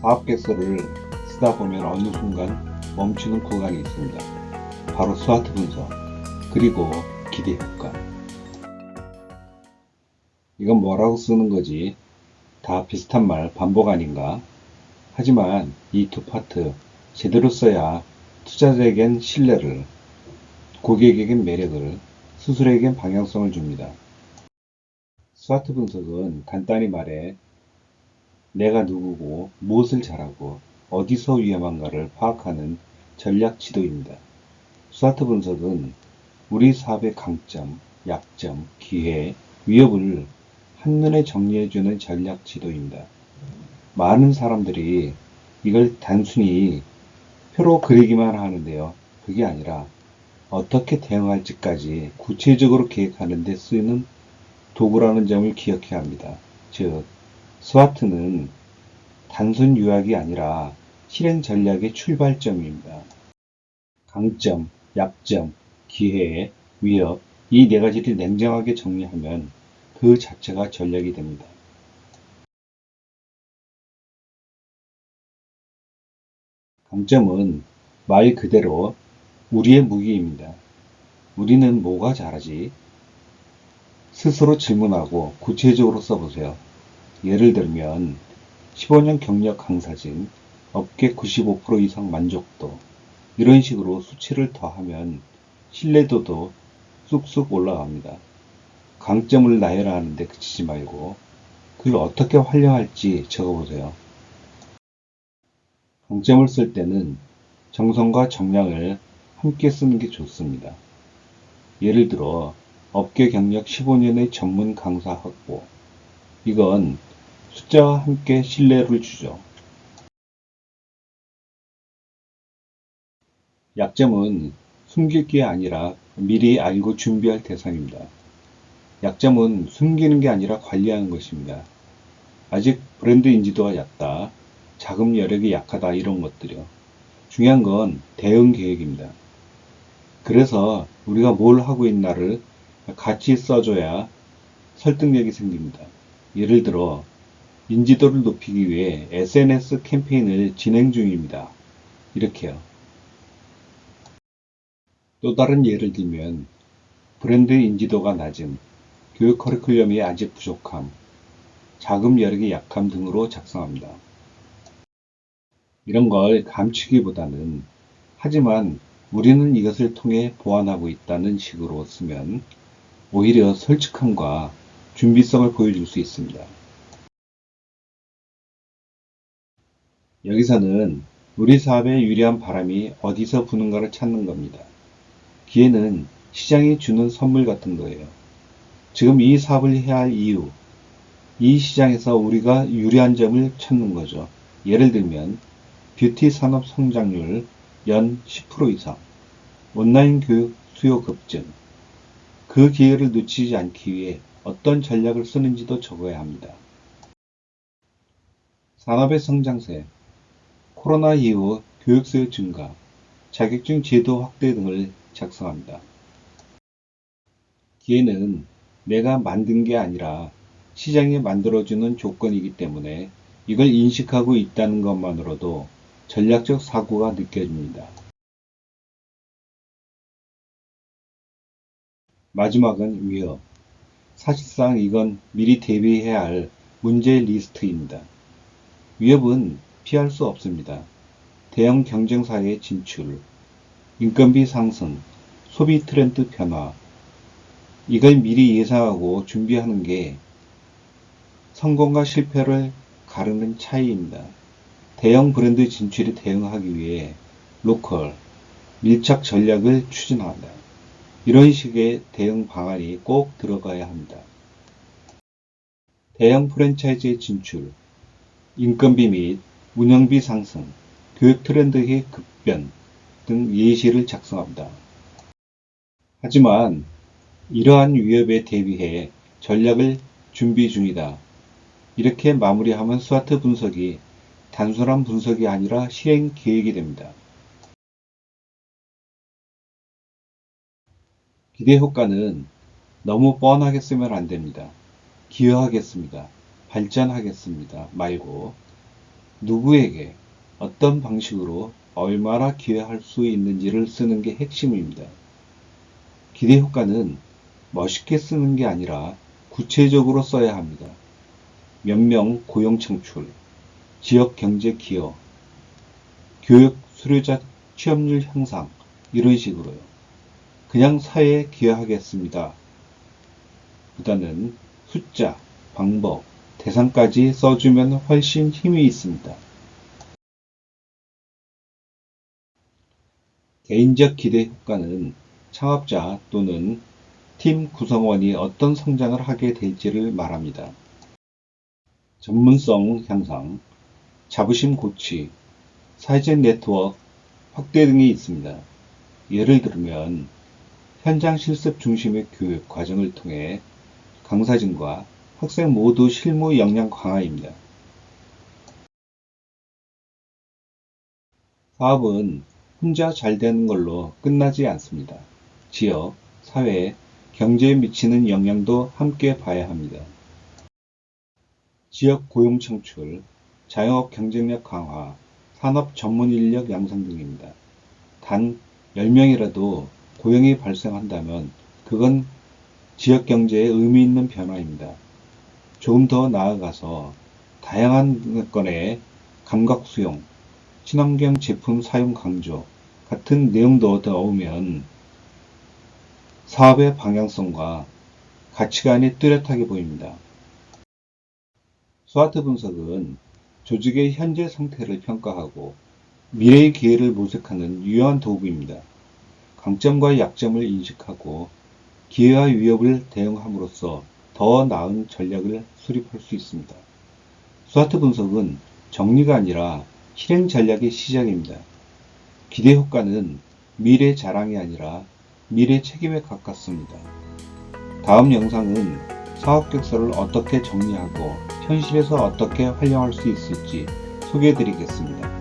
사업 계획서를 쓰다 보면 어느 순간 멈추는 구간이 있습니다. 바로 스와트 분석, 그리고 기대 효과. 이건 뭐라고 쓰는 거지? 다 비슷한 말 반복 아닌가? 하지만 이 두 파트 제대로 써야 투자자에겐 신뢰를, 고객에겐 매력을, 수수료에겐 방향성을 줍니다. 스와트 분석은 간단히 말해 내가 누구고 무엇을 잘하고 어디서 위험한가를 파악하는 전략 지도입니다. 스와트 분석은 우리 사업의 강점, 약점, 기회, 위협을 한눈에 정리해주는 전략 지도입니다. 많은 사람들이 이걸 단순히 표로 그리기만 하는데요. 그게 아니라 어떻게 대응할지까지 구체적으로 계획하는 데 쓰이는 도구라는 점을 기억해야 합니다. 즉, 스와트는 단순 요약이 아니라 실행 전략의 출발점입니다. 강점, 약점, 기회, 위협, 이 네 가지를 냉정하게 정리하면 그 자체가 전략이 됩니다. 강점은 말 그대로 우리의 무기입니다. 우리는 뭐가 잘하지? 스스로 질문하고 구체적으로 써보세요. 예를 들면 15년 경력 강사진, 업계 95% 이상 만족도, 이런 식으로 수치를 더하면 신뢰도도 쑥쑥 올라갑니다. 강점을 나열하는데 그치지 말고 그걸 어떻게 활용할지 적어보세요. 강점을 쓸 때는 정성과 정량을 함께 쓰는 게 좋습니다. 예를 들어 업계 경력 15년의 전문 강사 확보. 이건 숫자와 함께 신뢰를 주죠. 약점은 숨길 게 아니라 미리 알고 준비할 대상입니다. 약점은 숨기는 게 아니라 관리하는 것입니다. 아직 브랜드 인지도가 얕다, 자금 여력이 약하다 이런 것들이요. 중요한 건 대응 계획입니다. 그래서 우리가 뭘 하고 있나를 같이 써줘야 설득력이 생깁니다. 예를 들어 인지도를 높이기 위해 SNS 캠페인을 진행 중입니다. 이렇게요. 또 다른 예를 들면 브랜드 인지도가 낮음, 교육 커리큘럼이 아직 부족함, 자금 여력이 약함 등으로 작성합니다. 이런 걸 감추기보다는 하지만 우리는 이것을 통해 보완하고 있다는 식으로 쓰면 오히려 솔직함과 준비성을 보여줄 수 있습니다. 여기서는 우리 사업에 유리한 바람이 어디서 부는가를 찾는 겁니다. 기회는 시장이 주는 선물 같은 거예요. 지금 이 사업을 해야 할 이유, 이 시장에서 우리가 유리한 점을 찾는 거죠. 예를 들면 뷰티 산업 성장률 연 10% 이상, 온라인 교육 수요 급증, 그 기회를 놓치지 않기 위해 어떤 전략을 쓰는지도 적어야 합니다. 산업의 성장세, 코로나 이후 교육 수요 증가, 자격증 제도 확대 등을 작성합니다. 기회는 내가 만든 게 아니라 시장이 만들어주는 조건이기 때문에 이걸 인식하고 있다는 것만으로도 전략적 사고가 느껴집니다. 마지막은 위협. 사실상 이건 미리 대비해야 할 문제 리스트입니다. 위협은 피할 수 없습니다. 대형 경쟁사의 진출, 인건비 상승, 소비 트렌드 변화, 이걸 미리 예상하고 준비하는 게 성공과 실패를 가르는 차이입니다. 대형 브랜드 진출에 대응하기 위해 로컬, 밀착 전략을 추진한다. 이런 식의 대응 방안이 꼭 들어가야 합니다. 대형 프랜차이즈의 진출, 인건비 및 운영비 상승, 교육 트렌드의 급변 등 예시를 작성합니다. 하지만 이러한 위협에 대비해 전략을 준비 중이다. 이렇게 마무리하면 스와트 분석이 단순한 분석이 아니라 실행 계획이 됩니다. 기대 효과는 너무 뻔하게 쓰면 안 됩니다. 기여하겠습니다. 발전하겠습니다. 말고 누구에게 어떤 방식으로 얼마나 기여할 수 있는지를 쓰는 게 핵심입니다. 기대 효과는 멋있게 쓰는 게 아니라 구체적으로 써야 합니다. 몇 명 고용 창출, 지역 경제 기여, 교육 수료자 취업률 향상, 이런 식으로요. 그냥 사회에 기여하겠습니다. 보다는 숫자, 방법, 대상까지 써주면 훨씬 힘이 있습니다. 개인적 기대 효과는 창업자 또는 팀 구성원이 어떤 성장을 하게 될지를 말합니다. 전문성 향상, 자부심 고취, 사회적 네트워크 확대 등이 있습니다. 예를 들면 현장 실습 중심의 교육 과정을 통해 강사진과 학생 모두 실무 역량 강화입니다. 사업은 혼자 잘 되는 걸로 끝나지 않습니다. 지역, 사회, 경제에 미치는 영향도 함께 봐야 합니다. 지역 고용 창출, 자영업 경쟁력 강화, 산업 전문 인력 양성 등입니다. 단 10명이라도 고용이 발생한다면 그건 지역 경제에 의미 있는 변화입니다. 조금 더 나아가서 다양한 건의 감각 수용, 친환경 제품 사용 강조 같은 내용도 넣으면 사업의 방향성과 가치관이 뚜렷하게 보입니다. 스와트 분석은 조직의 현재 상태를 평가하고 미래의 기회를 모색하는 유효한 도구입니다. 강점과 약점을 인식하고 기회와 위협을 대응함으로써 더 나은 전략을 수립할 수 있습니다. 스와트 분석은 정리가 아니라 실행 전략의 시작입니다. 기대 효과는 미래 자랑이 아니라 미래 책임에 가깝습니다. 다음 영상은 사업 격서를 어떻게 정리하고 현실에서 어떻게 활용할 수 있을지 소개해 드리겠습니다.